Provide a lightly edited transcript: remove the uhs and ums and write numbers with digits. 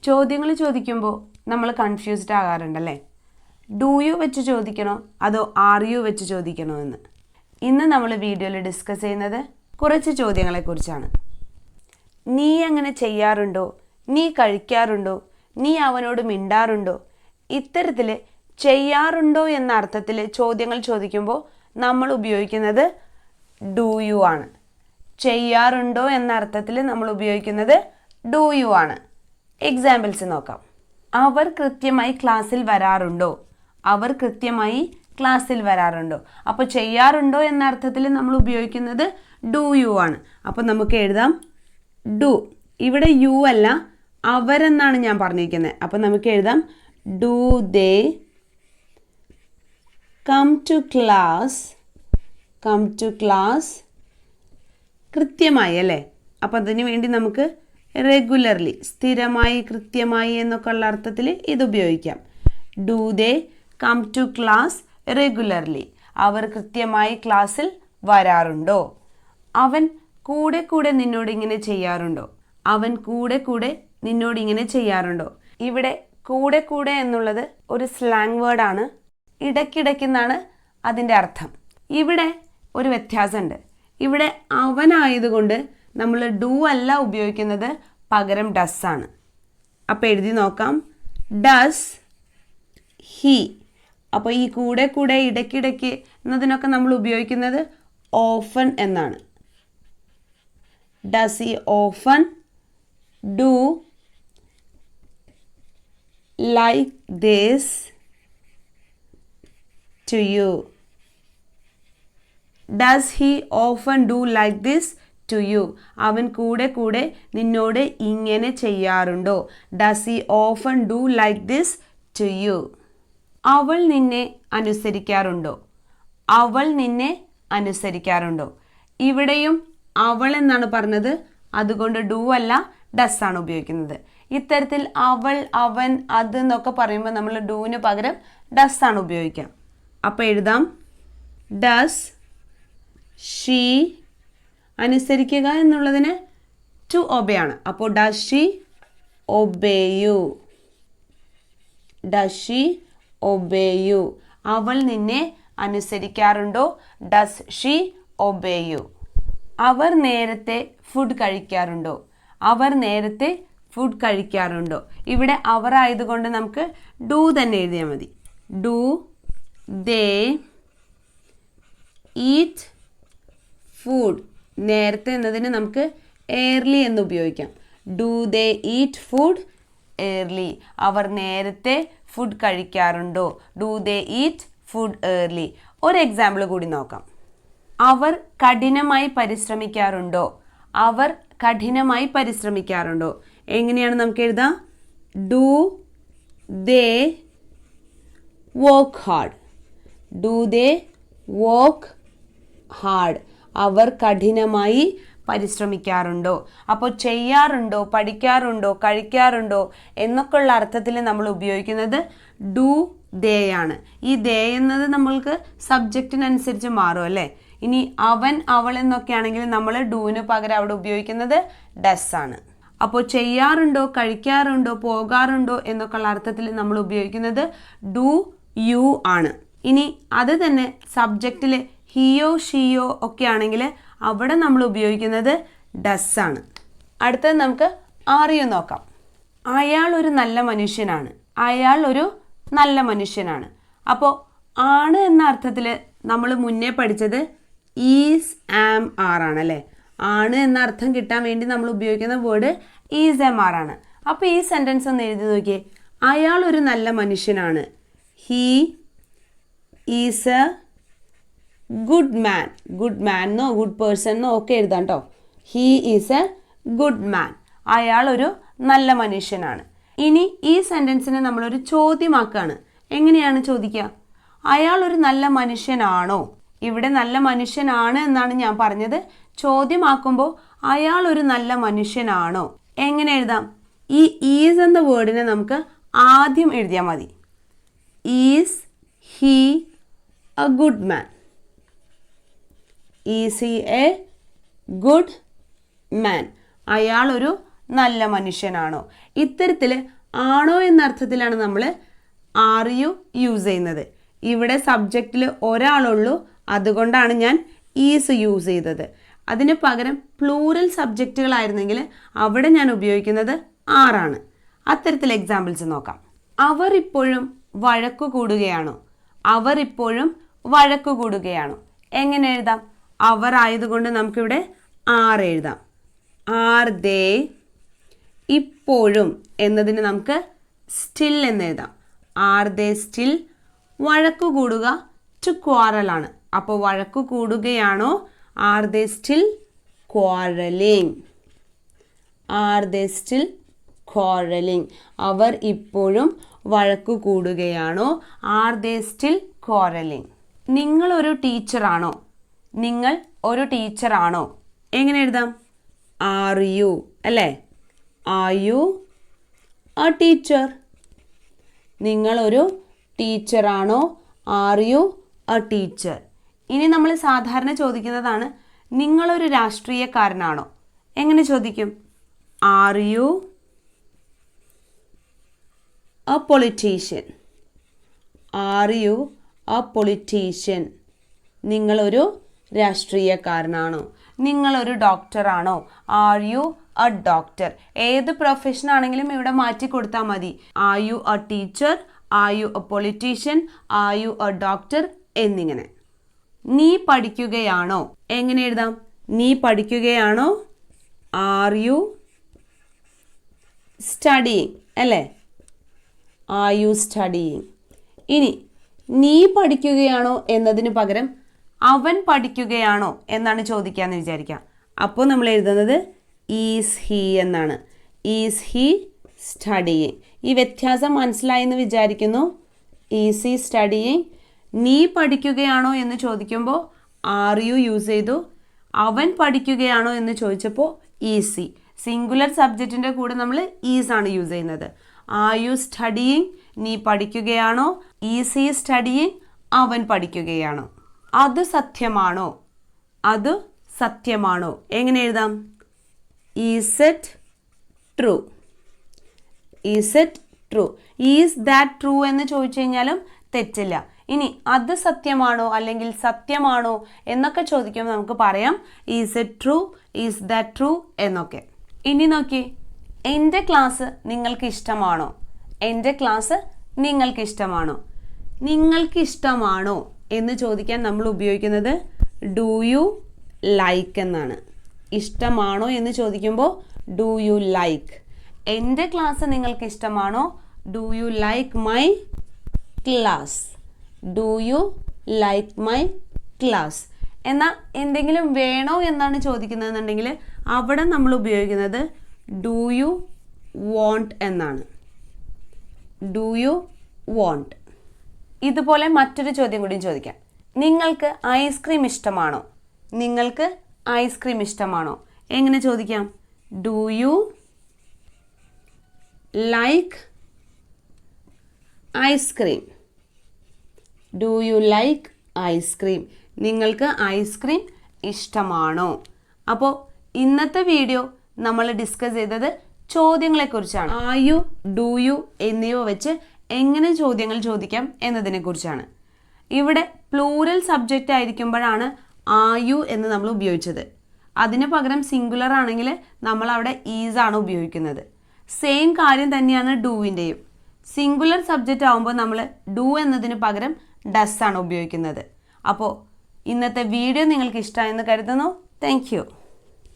ചോദ്യങ്ങൾ ചോദിക്കുമ്പോൾ നമ്മൾ കൺഫ്യൂസ്ഡ് ആകാറുണ്ടല്ലേ? ഡു യു വെച്ച് ചോദിക്കണോ അതോ ആർ യു വെച്ച് ചോദിക്കണോ എന്ന്. ഇന്ന് നമ്മൾ വീഡിയോയിൽ ഡിസ്കസ് ചെയ്യുന്നത് കുറച്ച് ചോദ്യങ്ങളെക്കുറിച്ചാണ്. നീ അങ്ങനെ ചെയ്യാറുണ്ടോ? നീ കഴിക്കാറുണ്ടോ? നീ അവനോട് മിണ്ടാറുണ്ടോ? ഇത്തരത്തിൽ ചെയ്യാറുണ്ടോ എന്ന അർത്ഥത്തിൽ ചോദ്യങ്ങൾ ചോദിക്കുമ്പോൾ നമ്മൾ ഉപയോഗിക്കുന്നത് ഡു യു ആണ്. ചെയ്യാറുണ്ടോ എന്ന അർത്ഥത്തിൽ നമ്മൾ ഉപയോഗിക്കുന്നത് ഡു യു ആണ്. എക്സാമ്പിൾസ് നോക്കാം. അവർ കൃത്യമായി ക്ലാസ്സിൽ വരാറുണ്ടോ? അവർ കൃത്യമായി ക്ലാസ്സിൽ വരാറുണ്ടോ? അപ്പോൾ ചെയ്യാറുണ്ടോ എന്ന അർത്ഥത്തിൽ നമ്മൾ ഉപയോഗിക്കുന്നത് ഡു യു ആണ്. അപ്പോൾ നമുക്ക് എഴുതാം ഡു. ഇവിടെ യു അല്ല, അവരെന്നാണ് ഞാൻ പറഞ്ഞിരിക്കുന്നത്. അപ്പോൾ നമുക്ക് എഴുതാം do they come to class കൃത്യമായി അല്ലേ? അപ്പോൾ അതിന് വേണ്ടി നമുക്ക് റെഗുലർലി, സ്ഥിരമായി, കൃത്യമായി എന്നൊക്കെ ഉള്ള അർത്ഥത്തിൽ ഇത് ഉപയോഗിക്കാം. Do they come to class regularly. അവർ കൃത്യമായി ക്ലാസ്സിൽ വരാറുണ്ടോ? അവൻ കൂടെ കൂടെ നിന്നോട് ഇങ്ങനെ ചെയ്യാറുണ്ടോ? അവൻ കൂടെ കൂടെ നിന്നോട് ഇങ്ങനെ ചെയ്യാറുണ്ടോ? ഇവിടെ കൂടെ കൂടെ എന്നുള്ളത് ഒരു സ്ലാങ് വേർഡാണ്. ഇടയ്ക്കിടയ്ക്കെന്നാണ് അതിൻ്റെ അർത്ഥം. ഇവിടെ ഒരു വ്യത്യാസമുണ്ട്. ഇവിടെ അവനായതുകൊണ്ട് നമ്മൾ ഡു അല്ല ഉപയോഗിക്കുന്നത്, പകരം ഡസ് ആണ്. അപ്പോൾ എഴുതി നോക്കാം. Does he. അപ്പോൾ ഈ കൂടെ കൂടെ, ഇടയ്ക്കിടയ്ക്ക് എന്നതിനൊക്കെ നമ്മൾ ഉപയോഗിക്കുന്നത് ഓഫൻ എന്നാണ്. Does he often do like this to you? Does he often do like this to you? അവൻ കൂടെ കൂടെ നിന്നോട് ഇങ്ങനെ ചെയ്യാറുണ്ടോ? Does he often do like this to you? അവൾ നിന്നെ അനുസരിക്കാറുണ്ടോ? അവൾ നിന്നെ അനുസരിക്കാറുണ്ടോ? ഇവിടെയും അവൾ എന്നാണ് പറഞ്ഞത്, അതുകൊണ്ട് ഡു അല്ല ഡസ് ആണ് ഉപയോഗിക്കുന്നത്. ഇത്തരത്തിൽ അവൾ, അവൻ, അത് എന്നൊക്കെ പറയുമ്പോൾ നമ്മൾ ഡൂവിന് പകരം ഡസ് ആണ് ഉപയോഗിക്കുക. അപ്പോൾ എഴുതാം ഡസ് ഷീ. അനുസരിക്കുക എന്നുള്ളതിന് ടു ഒബേ ആണ്. അപ്പോൾ does she obey you? Does she obey you? അവൾ നിന്നെ അനുസരിക്കാറുണ്ടോ? Does she obey you? അവർ നേരത്തെ ഫുഡ് കഴിക്കാറുണ്ടോ? അവർ നേരത്തെ ഫുഡ് കഴിക്കാറുണ്ടോ? ഇവിടെ അവർ ആയതുകൊണ്ട് നമുക്ക് ഡു തന്നെ എഴുതിയാൽ മതി. Do they eat food? നേരത്തെ എന്നതിന് നമുക്ക് ഏർലി എന്ന് ഉപയോഗിക്കാം. Do they eat food early? അവർ നേരത്തെ ഫുഡ് കഴിക്കാറുണ്ടോ? Do they eat food early? ഒരു എക്സാമ്പിൾ കൂടി നോക്കാം. അവർ കഠിനമായി പരിശ്രമിക്കാറുണ്ടോ? അവർ കഠിനമായി പരിശ്രമിക്കാറുണ്ടോ? എങ്ങനെയാണ് നമുക്ക് എഴുതാം? Do they work hard? Do they work hard? അവർ കഠിനമായി പരിശ്രമിക്കാറുണ്ടോ? അപ്പോൾ ചെയ്യാറുണ്ടോ, പഠിക്കാറുണ്ടോ, കഴിക്കാറുണ്ടോ എന്നൊക്കെയുള്ള അർത്ഥത്തിൽ നമ്മൾ ഉപയോഗിക്കുന്നത് ഡു ദേ ആണ്. ഈ ദേ എന്നത് നമ്മൾക്ക് സബ്ജക്റ്റിനനുസരിച്ച് മാറും അല്ലേ? ഇനി അവൻ, അവൾ എന്നൊക്കെ ആണെങ്കിൽ നമ്മൾ ഡൂവിന് പകരം അവിടെ ഉപയോഗിക്കുന്നത് ഡസ് ആണ്. അപ്പോൾ ചെയ്യാറുണ്ടോ, കഴിക്കാറുണ്ടോ, പോകാറുണ്ടോ എന്നൊക്കെയുള്ള അർത്ഥത്തിൽ നമ്മൾ ഉപയോഗിക്കുന്നത് ഡു യു ആണ്. ഇനി അത് തന്നെ സബ്ജക്റ്റിൽ ഹിയോ ഷിയോ ഒക്കെ ആണെങ്കിൽ അവിടെ നമ്മൾ ഉപയോഗിക്കുന്നത് ഡസ് ആണ്. അടുത്തത് നമുക്ക് ആർ യു നോക്കാം. അയാൾ ഒരു നല്ല മനുഷ്യനാണ്. അയാൾ ഒരു നല്ല മനുഷ്യനാണ്. അപ്പോൾ ആണ് എന്ന അർത്ഥത്തിൽ നമ്മൾ മുന്നേ പഠിച്ചത് ഈസ്, ആം, ആർ ആണ് അല്ലേ? ആണ് എന്ന അർത്ഥം കിട്ടാൻ വേണ്ടി നമ്മൾ ഉപയോഗിക്കുന്ന വേർഡ് ഈസ്, ആം, ആർ ആണ്. അപ്പോൾ ഈ സെൻറ്റൻസ് ഒന്ന് എഴുതി നോക്കിയേ. അയാൾ ഒരു നല്ല മനുഷ്യനാണ്. He is A good man. Good man എന്നോ ഗുഡ് പേഴ്സൺ എന്നോ ഒക്കെ എഴുതാം കേട്ടോ. He is A good man. അയാൾ ഒരു നല്ല മനുഷ്യനാണ്. ഇനി ഈ സെൻറ്റൻസിനെ നമ്മളൊരു ചോദ്യമാക്കുകയാണ്. എങ്ങനെയാണ് ചോദിക്കുക? അയാൾ ഒരു നല്ല മനുഷ്യനാണോ? ഇവിടെ നല്ല മനുഷ്യനാണ് എന്നാണ് ഞാൻ പറഞ്ഞത്. ചോദ്യമാക്കുമ്പോൾ അയാൾ ഒരു നല്ല മനുഷ്യനാണോ എങ്ങനെ എഴുതാം? ഈ ഈസ് എന്ന വേർഡിനെ നമുക്ക് ആദ്യം എഴുതിയാൽ മതി. Is he A good man? Is he A good man? അയാൾ ഒരു നല്ല മനുഷ്യനാണോ? ഇത്തരത്തിൽ ആണോ എന്ന അർത്ഥത്തിലാണ് നമ്മൾ ആർ യു യൂസ് ചെയ്യുന്നത്. ഇവിടെ സബ്ജക്റ്റിൽ ഒരാളുള്ളൂ, അതുകൊണ്ടാണ് ഞാൻ ഈസ് യൂസ് ചെയ്തത്. അതിന് പകരം പ്ലൂറൽ സബ്ജക്റ്റുകളായിരുന്നെങ്കിൽ അവിടെ ഞാൻ ഉപയോഗിക്കുന്നത് ആറാണ്. അത്തരത്തിൽ എക്സാമ്പിൾസ് നോക്കാം. അവർ ഇപ്പോഴും വഴക്കു കൂടുകയാണോ? അവർ ഇപ്പോഴും വഴക്കു കൂടുകയാണോ? എങ്ങനെ എഴുതാം? അവർ ആയതുകൊണ്ട് നമുക്കിവിടെ ആർ എഴുതാം. ആർ ദേ, ഇപ്പോഴും എന്നതിന് നമുക്ക് സ്റ്റിൽ എന്ന് എഴുതാം. Are they still? വഴക്കു കൂടുക ടു ക്വാറൽ ആണ്. അപ്പോൾ വഴക്കു കൂടുകയാണോ? Are they still quarrelling? Are they still quarrelling? അവർ ഇപ്പോഴും വഴക്കു കൂടുകയാണോ? Are they still quarrelling? നിങ്ങൾ ഒരു ടീച്ചറാണോ? നിങ്ങൾ ഒരു ടീച്ചറാണോ? എങ്ങനെ എഴുതാം? ആർ യു അല്ലേ? Are you a teacher? നിങ്ങളൊരു ടീച്ചറാണോ? Are you a teacher? ഇനി നമ്മൾ സാധാരണ ചോദിക്കുന്നതാണ്, നിങ്ങളൊരു രാഷ്ട്രീയക്കാരനാണോ? എങ്ങനെ ചോദിക്കും? Are you a politician? Are you a politician? നിങ്ങളൊരു രാഷ്ട്രീയക്കാരനാണോ? നിങ്ങളൊരു ഡോക്ടറാണോ? Are you a doctor? ഏത് പ്രൊഫഷൻ ആണെങ്കിലും ഇവിടെ മാറ്റി കൊടുത്താൽ മതി. Are you a teacher? Are you a politician? Are you a doctor? എന്നിങ്ങനെ. നീ പഠിക്കുകയാണോ? എങ്ങനെ എഴുതാം? നീ പഠിക്കുകയാണോ? ആർ യു സ്റ്റഡിയിങ് അല്ലേ? Are you studying? ഇനി നീ പഠിക്കുകയാണോ എന്നതിന് പകരം അവൻ പഠിക്കുകയാണോ എന്നാണ് ചോദിക്കാന്ന് വിചാരിക്കാം. അപ്പോൾ നമ്മൾ എഴുതുന്നത് ഈസ് ഹി എന്നാണ്. Is he studying? ഈ വ്യത്യാസം മനസ്സിലായി എന്ന് വിചാരിക്കുന്നു. Is he studying? നീ പഠിക്കുകയാണോ എന്ന് ചോദിക്കുമ്പോൾ ആർ യു യൂസ് ചെയ്തു. അവൻ പഠിക്കുകയാണോ എന്ന് ചോദിച്ചപ്പോൾ ഈസ് ഹി. സിംഗുലർ സബ്ജക്റ്റിൻ്റെ കൂടെ നമ്മൾ ഈസ് ആണ് യൂസ് ചെയ്യുന്നത്. R you studying? നീ പഠിക്കുകയാണോ? Is he studying? അവൻ പഠിക്കുകയാണോ? അത് സത്യമാണോ? അത് സത്യമാണോ? എങ്ങനെ എഴുതാം? Is it true? Is it true? Is that true എന്ന് ചോദിച്ചു കഴിഞ്ഞാലും തെറ്റില്ല. ഇനി അത് സത്യമാണോ അല്ലെങ്കിൽ സത്യമാണോ എന്നൊക്കെ ചോദിക്കുമ്പോൾ നമുക്ക് പറയാം is it true, is that true എന്നൊക്കെ. ഇനി നോക്കി, എൻ്റെ ക്ലാസ് നിങ്ങൾക്ക് ഇഷ്ടമാണോ? എൻ്റെ ക്ലാസ് നിങ്ങൾക്ക് ഇഷ്ടമാണോ? നിങ്ങൾക്ക് ഇഷ്ടമാണോ എന്ന് ചോദിക്കാൻ നമ്മൾ ഉപയോഗിക്കുന്നത് ഡു യു ലൈക്ക് എന്നാണ്. ഇഷ്ടമാണോ എന്ന് ചോദിക്കുമ്പോൾ ഡു യു ലൈക്ക്. എൻ്റെ ക്ലാസ് നിങ്ങൾക്ക് ഇഷ്ടമാണോ? Do you like my class? Do you like my class? എന്നാൽ എന്തെങ്കിലും വേണോ എന്നാണ് ചോദിക്കുന്നതെന്നുണ്ടെങ്കിൽ അവിടെ നമ്മൾ ഉപയോഗിക്കുന്നത് ഡു യു വോണ്ട് എന്നാണ്. Do you want. ഇതുപോലെ മറ്റൊരു ചോദ്യം കൂടി ചോദിക്കാം. നിങ്ങൾക്ക് ഐസ്ക്രീം ഇഷ്ടമാണോ? നിങ്ങൾക്ക് ഐസ്ക്രീം ഇഷ്ടമാണോ? എങ്ങനെ ചോദിക്കാം? Do you like ice cream? Do you like ice cream? നിങ്ങൾക്ക് ഐസ്ക്രീം ഇഷ്ടമാണോ? അപ്പോൾ ഇന്നത്തെ വീഡിയോ നമ്മൾ ഡിസ്കസ് ചെയ്തത് ചോദ്യങ്ങളെക്കുറിച്ചാണ്. ആർ യു, ഡു യു എന്നിവ വെച്ച് എങ്ങനെ ചോദ്യങ്ങൾ ചോദിക്കാം എന്നതിനെ കുറിച്ചാണ്. ഇവിടെ പ്ലൂറൽ സബ്ജക്റ്റ് ആയിരിക്കുമ്പോഴാണ് ആർ യു എന്ന് നമ്മൾ ഉപയോഗിച്ചത്. അതിന് പകരം സിംഗുലർ ആണെങ്കിൽ നമ്മൾ അവിടെ ഈസ് ആണ് ഉപയോഗിക്കുന്നത്. സെയിം കാര്യം തന്നെയാണ് ഡൂവിൻ്റെയും. സിംഗുലർ സബ്ജക്റ്റ് ആകുമ്പോൾ നമ്മൾ ഡു എന്നതിന് പകരം ഡസ് ആണ് ഉപയോഗിക്കുന്നത്. അപ്പോൾ ഇന്നത്തെ വീഡിയോ നിങ്ങൾക്ക് ഇഷ്ടമായെന്ന് കരുതുന്നു. Thank you.